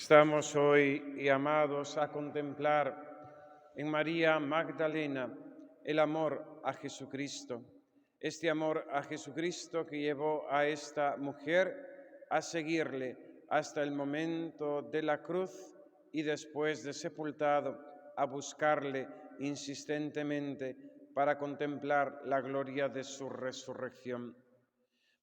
Estamos hoy llamados a contemplar en María Magdalena el amor a Jesucristo. Este amor a Jesucristo que llevó a esta mujer a seguirle hasta el momento de la cruz y después de sepultado a buscarle insistentemente para contemplar la gloria de su resurrección.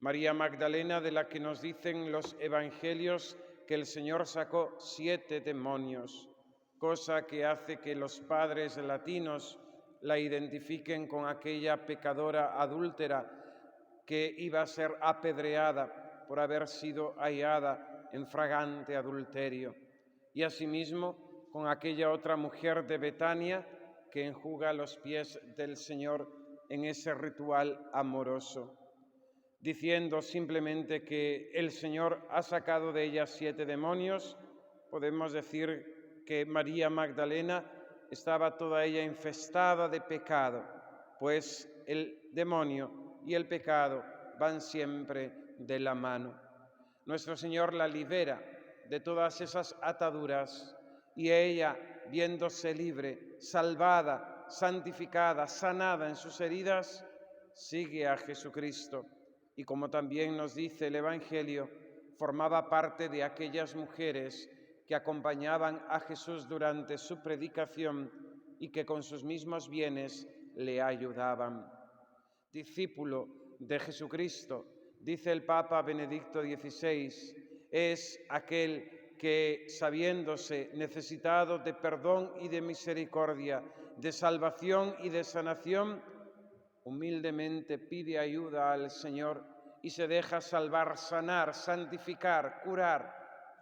María Magdalena, de la que nos dicen los evangelios que el Señor sacó 7 demonios, cosa que hace que los padres latinos la identifiquen con aquella pecadora adúltera que iba a ser apedreada por haber sido hallada en fragante adulterio, y asimismo con aquella otra mujer de Betania que enjuga los pies del Señor en ese ritual amoroso, diciendo simplemente que el Señor ha sacado de ella 7 demonios. Podemos decir que María Magdalena estaba toda ella infestada de pecado, pues el demonio y el pecado van siempre de la mano. Nuestro Señor la libera de todas esas ataduras y ella, viéndose libre, salvada, santificada, sanada en sus heridas, sigue a Jesucristo. Y como también nos dice el Evangelio, formaba parte de aquellas mujeres que acompañaban a Jesús durante su predicación y que con sus mismos bienes le ayudaban. Discípulo de Jesucristo, dice el Papa Benedicto XVI, es aquel que, sabiéndose necesitado de perdón y de misericordia, de salvación y de sanación, humildemente pide ayuda al Señor y se deja salvar, sanar, santificar, curar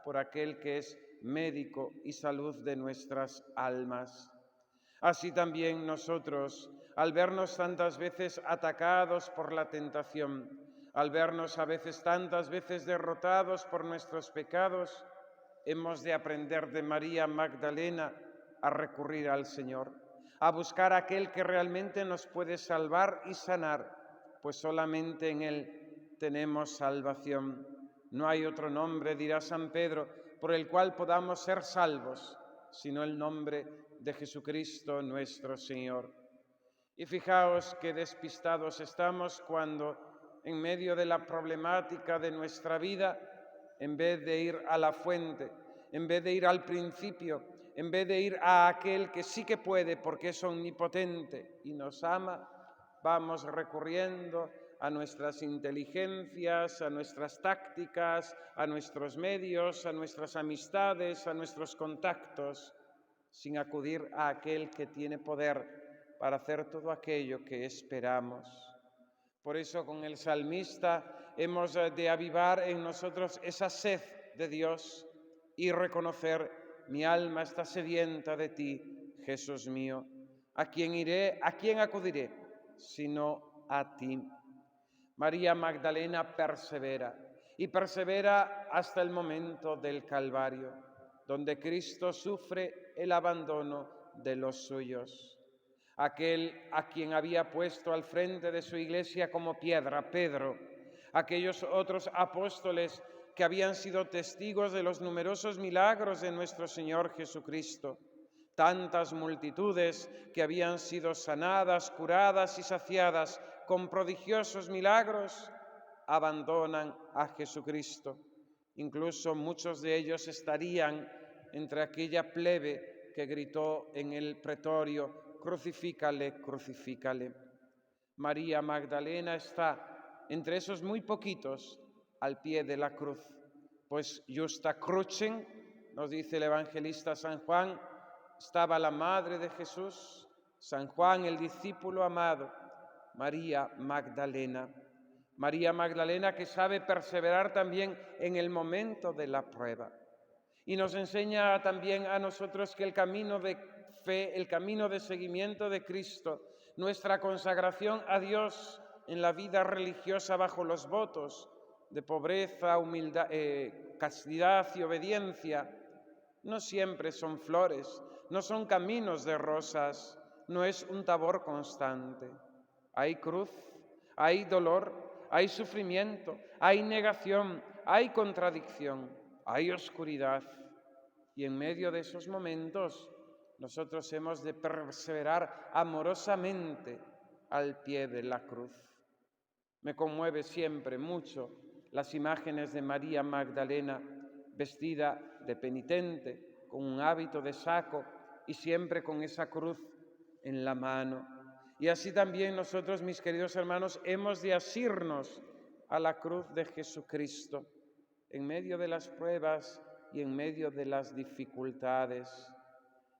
por aquel que es médico y salud de nuestras almas. Así también nosotros, al vernos tantas veces atacados por la tentación, al vernos a veces tantas veces derrotados por nuestros pecados, hemos de aprender de María Magdalena a recurrir al Señor, a buscar a aquel que realmente nos puede salvar y sanar, pues solamente en Él tenemos salvación. No hay otro nombre, dirá San Pedro, por el cual podamos ser salvos, sino el nombre de Jesucristo nuestro Señor. Y fijaos qué despistados estamos cuando, en medio de la problemática de nuestra vida, en vez de ir a la fuente, en vez de ir al principio, en vez de ir a aquel que sí que puede porque es omnipotente y nos ama, vamos recurriendo a nuestras inteligencias, a nuestras tácticas, a nuestros medios, a nuestras amistades, a nuestros contactos, sin acudir a aquel que tiene poder para hacer todo aquello que esperamos. Por eso con el salmista hemos de avivar en nosotros esa sed de Dios y reconocer: mi alma está sedienta de ti, Jesús mío. ¿A quién iré? ¿A quién acudiré? Sino a ti. María Magdalena persevera y persevera hasta el momento del Calvario, donde Cristo sufre el abandono de los suyos. Aquel a quien había puesto al frente de su iglesia como piedra, Pedro, aquellos otros apóstoles que habían sido testigos de los numerosos milagros de nuestro Señor Jesucristo, tantas multitudes que habían sido sanadas, curadas y saciadas con prodigiosos milagros, abandonan a Jesucristo. Incluso muchos de ellos estarían entre aquella plebe que gritó en el pretorio: crucifícale, crucifícale. María Magdalena está entre esos muy poquitos al pie de la cruz, pues justa crucem, nos dice el evangelista San Juan, estaba la madre de Jesús, San Juan, el discípulo amado, María Magdalena. María Magdalena, que sabe perseverar también en el momento de la prueba. Y nos enseña también a nosotros que el camino de fe, el camino de seguimiento de Cristo, nuestra consagración a Dios en la vida religiosa bajo los votos de pobreza, humildad, castidad y obediencia, no siempre son flores, no son caminos de rosas, no es un tabor constante. Hay cruz, hay dolor, hay sufrimiento, hay negación, hay contradicción, hay oscuridad. Y en medio de esos momentos nosotros hemos de perseverar amorosamente al pie de la cruz. Me conmueve siempre mucho las imágenes de María Magdalena vestida de penitente, con un hábito de saco y siempre con esa cruz en la mano. Y así también nosotros, mis queridos hermanos, hemos de asirnos a la cruz de Jesucristo en medio de las pruebas y en medio de las dificultades.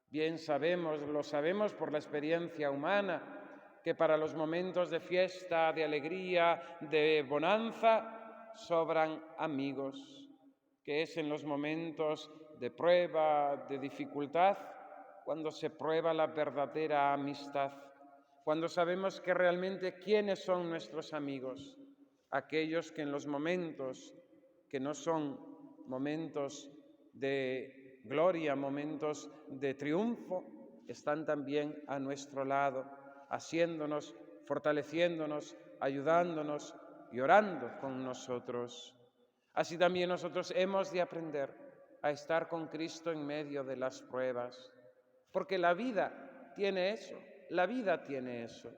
Bien sabemos, lo sabemos por la experiencia humana, que para los momentos de fiesta, de alegría, de bonanza, sobran amigos, que es en los momentos de prueba, de dificultad, cuando se prueba la verdadera amistad, cuando sabemos que realmente quiénes son nuestros amigos, aquellos que en los momentos que no son momentos de gloria, momentos de triunfo, están también a nuestro lado, haciéndonos, fortaleciéndonos, ayudándonos y orando con nosotros. Así también nosotros hemos de aprender a estar con Cristo en medio de las pruebas, porque la vida tiene eso, la vida tiene eso,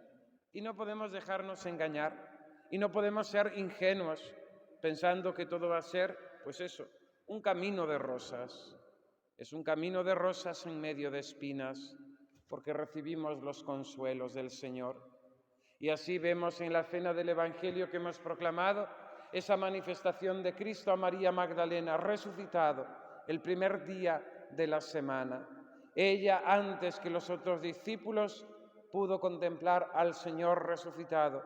y no podemos dejarnos engañar, y no podemos ser ingenuos pensando que todo va a ser, pues eso, un camino de rosas. Es un camino de rosas en medio de espinas, porque recibimos los consuelos del Señor. Y así vemos en la cena del Evangelio que hemos proclamado esa manifestación de Cristo a María Magdalena, resucitado el primer día de la semana. Ella, antes que los otros discípulos, pudo contemplar al Señor resucitado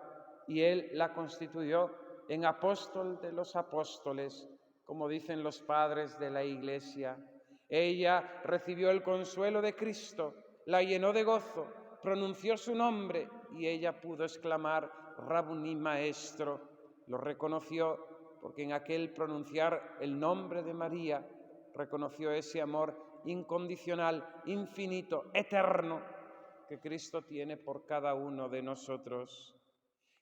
y Él la constituyó en apóstol de los apóstoles, como dicen los padres de la Iglesia. Ella recibió el consuelo de Cristo, la llenó de gozo, pronunció su nombre y ella pudo exclamar, Rabuní, Maestro. Lo reconoció porque en aquel pronunciar el nombre de María reconoció ese amor incondicional, infinito, eterno que Cristo tiene por cada uno de nosotros.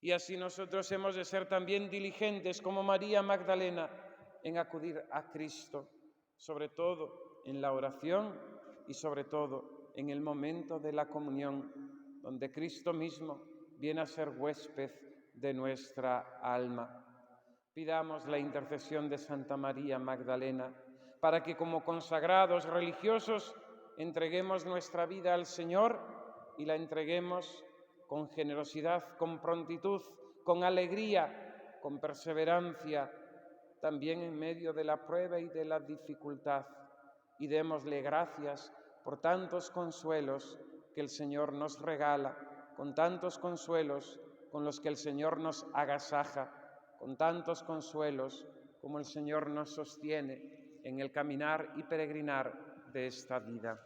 Y así nosotros hemos de ser también diligentes como María Magdalena en acudir a Cristo, sobre todo en la oración y sobre todo en el momento de la comunión, donde Cristo mismo viene a ser huésped de nuestra alma. Pidamos la intercesión de Santa María Magdalena para que como consagrados religiosos entreguemos nuestra vida al Señor y la entreguemos con generosidad, con prontitud, con alegría, con perseverancia, también en medio de la prueba y de la dificultad. Y démosle gracias por tantos consuelos que el Señor nos regala, con tantos consuelos con los que el Señor nos agasaja, con tantos consuelos como el Señor nos sostiene en el caminar y peregrinar de esta vida.